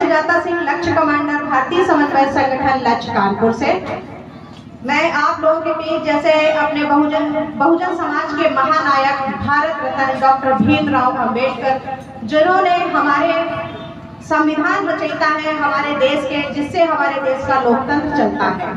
सुजाता सिंह, लक्ष्य कमांडर, भारतीय समन्वय संगठन लक्ष्य कानपुर से। मैं आप लोगों के बीच जैसे अपने बहुजन समाज के महानायक भारत रत्न डॉक्टर भीमराव अंबेडकर, जिन्होंने हमारे संविधान रचयिता है हमारे देश के, जिससे हमारे देश का लोकतंत्र चलता है,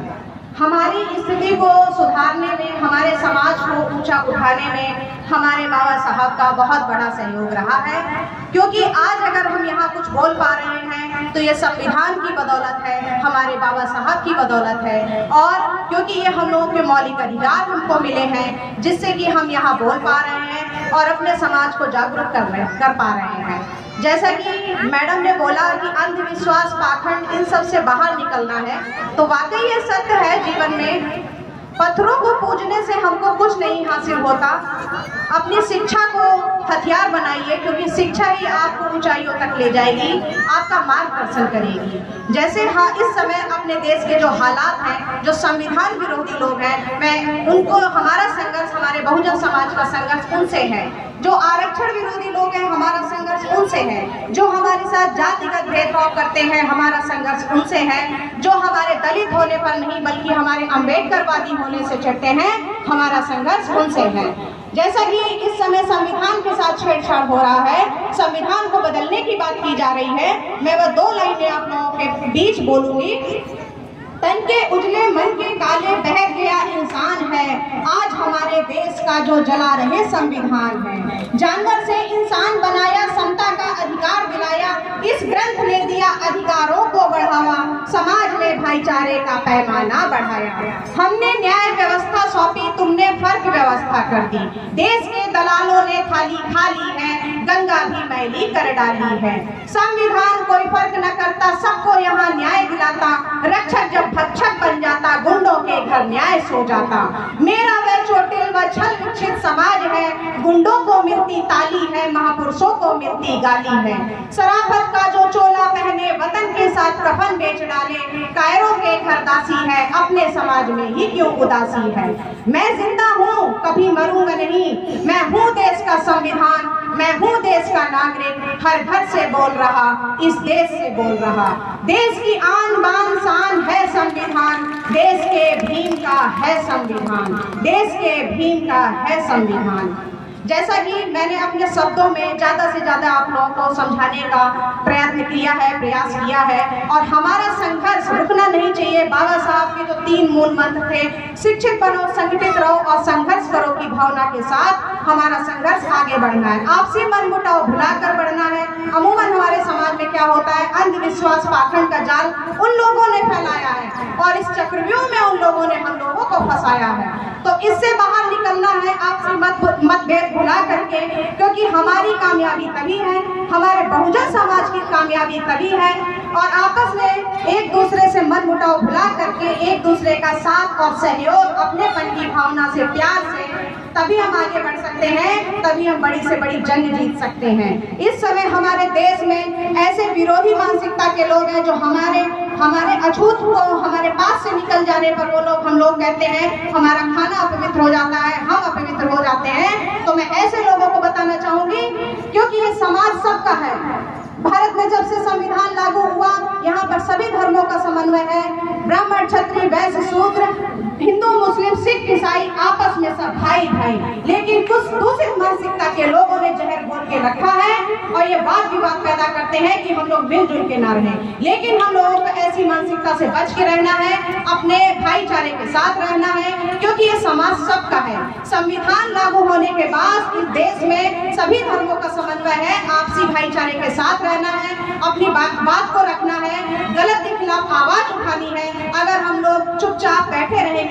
हमारी स्थिति को सुधारने में, हमारे समाज को ऊंचा उठाने में हमारे बाबा साहब का बहुत बड़ा सहयोग रहा है। क्योंकि आज अगर हम यहाँ कुछ बोल पा रहे हैं तो ये संविधान की बदौलत है, हमारे बाबा साहब की बदौलत है, और क्योंकि ये हम लोगों के मौलिक अधिकार हमको मिले हैं, जिससे कि हम यहाँ बोल पा रहे हैं और अपने समाज को जागरूक कर पा रहे हैं। जैसा कि मैडम ने बोला कि अंधविश्वास, पाखंड, इन सब से बाहर निकलना है, तो वाकई ये सत्य है। जीवन में पत्थरों को पूजने से हमको कुछ नहीं हासिल होता। अपनी शिक्षा को हथियार बनाइए, क्योंकि शिक्षा ही आपको ऊंचाइयों तक ले जाएगी, आपका मार्गदर्शन करेगी। जैसे हाँ, इस समय अपने देश के जो हालात हैं, जो संविधान विरोधी लोग हैं, मैं उनको, हमारा संघर्ष, हमारे बहुजन समाज का संघर्ष उनसे है। जो आरक्षण विरोधी लोग हैं, हमारा संघर्ष उनसे है। जो हमारे साथ जातिगत भेदभाव करते हैं, हमारा संघर्ष उनसे है। जो हमारे दलित होने पर नहीं बल्कि हमारे अम्बेडकरवादी होने से चिढ़ते हैं, हमारा संघर्ष उनसे है। जैसा कि इस समय संविधान के साथ छेड़छाड़ हो रहा है, संविधान को बदलने की बात की जा रही है, मैं वह दो लाइनें आप लोगों के बीच बोलूंगी। तन के उजले मन के काले बह गया इंसान है, आज हमारे देश का जो जला रहे संविधान है। जानवर से इंसान बनाया, समता का अधिकार दिलाया, इस ग्रंथ ने दिया अधिकारों को बढ़ावा, समाज में भाईचारे का पैमाना बढ़ाया। हमने न्याय व्यवस्था सौंपी, तुमने फर्क व्यवस्था कर दी। देश के दलालों ने थाली खाली है, गंगा भी मैली कर डाली है। संविधान कोई फर्क न करता, सबको यहाँ न्याय दिलाता। रक्षक जब भक्षक बन जाता, गुंडों के घर न्याय सो जाता। मेरा वह चोटिल व छल विकसित समाज है, गुंडों को मिलती ताली है, महापुरुषों को मिलती गाली है। शराफत का जो चोला पहने, वतन के साथ कफन बेच डाले, कायरों के घर दासी है, अपने समाज में ही क्यों उदासी है। मैं जिंदा हूँ, कभी मरूंगा नहीं, मैं हूँ देश का संविधान, मैं हूँ देश का नागरिक, हर घर से बोल रहा, इस देश से बोल रहा। देश की आन बान शान है संविधान, देश के भीम का है संविधान, देश के भीम का है संविधान। जैसा कि मैंने अपने शब्दों में ज़्यादा से ज़्यादा आप लोगों को समझाने का प्रयत्न किया है, प्रयास किया है, और हमारा संघर्ष रुकना नहीं चाहिए। बाबा साहब के जो 3 मूल मंत्र थे, शिक्षित बनो, संगठित रहो और संघर्ष करो की भावना के साथ हमारा संघर्ष आगे बढ़ना है। आपसी मनमुटाव भुलाकर बढ़ना है। अमूमन हमारे समाज में क्या होता है, अंधविश्वास, पाखंड का जाल उन लोगों ने फैलाया है और इस चक्रव्यूह में उन लोगों ने हम लोगों को फंसाया है। तो इससे बाहर निकलना है, आपसी मतभेद भुला करके, क्योंकि हमारी कामयाबी तभी है, हमारे बहुजन समाज की कामयाबी तभी है, और आपस में एक दूसरे से मनमुटाव भुला करके एक दूसरे का साथ और सहयोग, अपनेपन की भावना से, प्यार से, तभी हम आगे बढ़ सकते हैं, तभी हम बड़ी से बड़ी जंग जीत सकते हैं। इस समय हमारे देश में ऐसे विरोधी मानसिकता के लोग हैं जो हमारे अछूत को हमारे पास से निकल जाने पर वो लोग, हम लोग कहते हैं हमारा खाना अपवित्र हो जाता है, हम अपवित्र हो जाते हैं। तो मैं ऐसे लोगों को बताना चाहूंगी, क्योंकि ये समाज सबका है। भारत में जब से संविधान लागू हुआ, यहाँ पर सभी धर्मों का समन्वय है। ब्राह्मण, क्षत्रिय, वैश्य, शूद्र, हिंदू, मुस्लिम, सिख, ईसाई, आपस में सब भाई भाई। लेकिन कुछ दूसरी मानसिकता के लोगों ने जहर घोल के रखा है और ये वाद विवाद पैदा करते हैं कि हम लोग मिलजुल के ना रहें। लेकिन हम लोगों को ऐसी मानसिकता से बच के रहना है, अपने भाईचारे के साथ रहना है, क्योंकि ये समाज सबका है। संविधान लागू होने के बाद इस देश में सभी धर्मों का समन्वय है, आपसी भाईचारे के साथ रहना है, अपनी बात को रखना है, गलत के खिलाफ आवाज उठानी है। अगर हम लोग चुपचाप बैठे रहेंगे,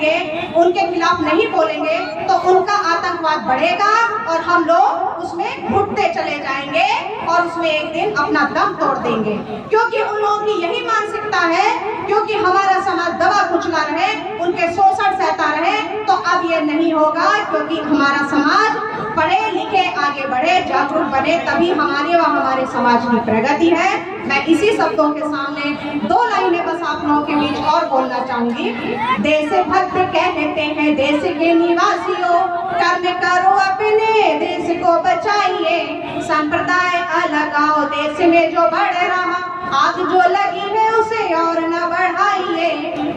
उनके खिलाफ नहीं बोलेंगे, तो उनका आतंकवाद बढ़ेगा और हम लोग उसमें घुटते चले जाएंगे और उसमें एक दिन अपना दम तोड़ देंगे। क्योंकि उन लोगों की यही मानसिकता है, क्योंकि हमारा समाज दबा कुचला रहे, उनके शोषण सहता रहे, तो अब ये नहीं होगा। क्योंकि हमारा समाज पढ़े लिखे आगे बढ़े, जागरूक बने, तभी हमारे व हमारे समाज की प्रगति है। मैं इसी शब्दों के सामने 2 लाइनें बस आप लोगों के बीच और बोलना चाहूंगी। देशभक्त कहते हैं देश के निवासियों, कर्म करो अपने देश को बचाइए, संप्रदाय अलगाओ देश में जो बढ़ रहा, आग जो लगी है उसे और न बढ़ाइए।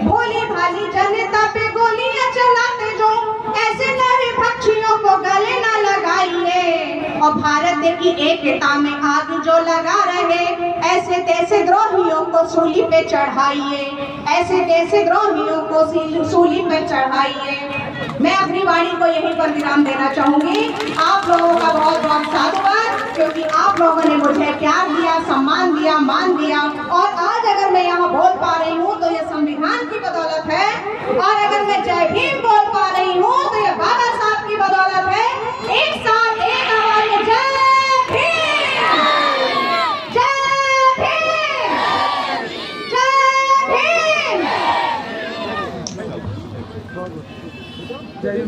भोली भाली जनता पे गोलियां चलाते जो, ऐसे नरे पक्षियों को गले न लगाइए। और भारत की एकता में आग जो लगा रहे, ऐसे देश द्रोहियों को सूली पे चढ़ाइए, ऐसे देश द्रोहियों को सूली पे चढ़ाइए। मैं अपनी वाणी को यहीं पर विराम देना चाहूंगी। आप लोगों का बहुत बहुत साधुवाद, क्योंकि आप लोगों ने मुझे प्यार दिया, सम्मान दिया, मान दिया। और आज अगर मैं यहाँ बोल पा रही हूँ तो ये संविधान की बदौलत है। और अगर मैं जय भीम बोल